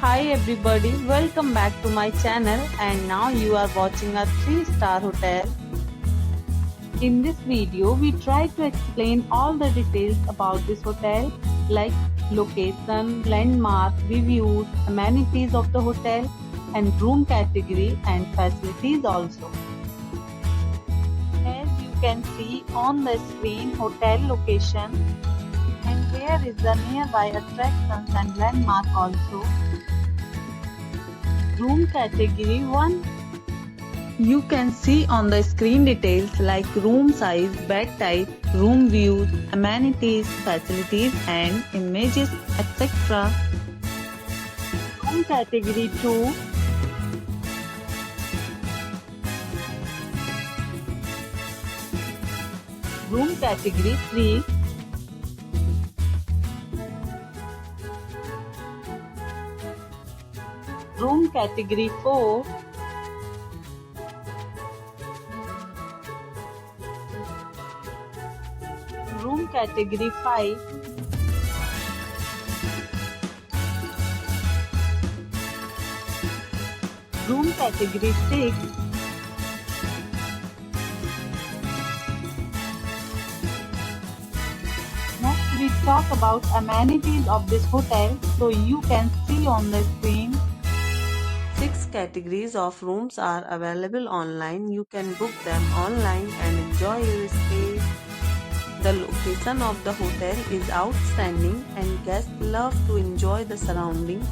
Hi everybody, welcome back to my channel and now you are watching a 3-star hotel. In this video, we try to explain all the details about this hotel like location, landmark, reviews, amenities of the hotel and room category and facilities also. As you can see on the screen, hotel location and here is the nearby attractions and landmark also. Room category 1. You can see on the screen details like room size, bed type, room views, amenities, facilities and images, etc. Room category 2. Room category 3. Room category 4. Room category 5. Room category 6. Next we talk about amenities of this hotel, so you can see on the screen. 6 categories of rooms are available online. You can book them online and enjoy your stay. The location of the hotel is outstanding and guests love to enjoy the surroundings.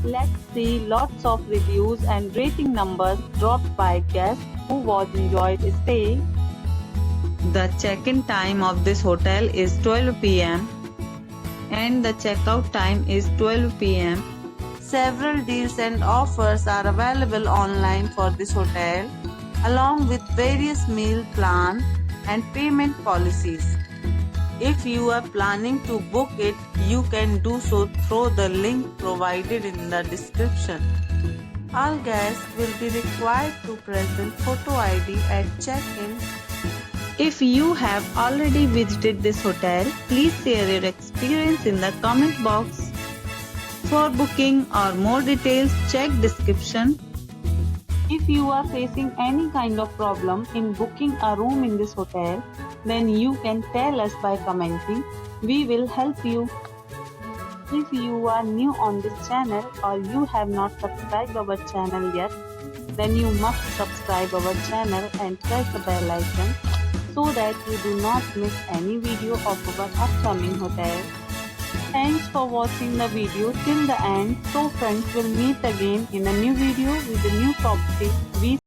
Let's see lots of reviews and rating numbers dropped by guests who was enjoyed stay. The check-in time of this hotel is 12 p.m. and the checkout time is 12 p.m. Several deals and offers are available online for this hotel, along with various meal plan and payment policies. If you are planning to book it, you can do so through the link provided in the description. All guests will be required to present photo ID at check-in. If you have already visited this hotel, please share your experience in the comment box. For booking or more details, check description. If you are facing any kind of problem in booking a room in this hotel, then you can tell us by commenting. We will help you. If you are new on this channel or you have not subscribed our channel yet, then you must subscribe our channel and press the bell icon so that you do not miss any video of our upcoming hotel. Thanks for watching the video till the end. So friends, will meet again in a new video with a new property.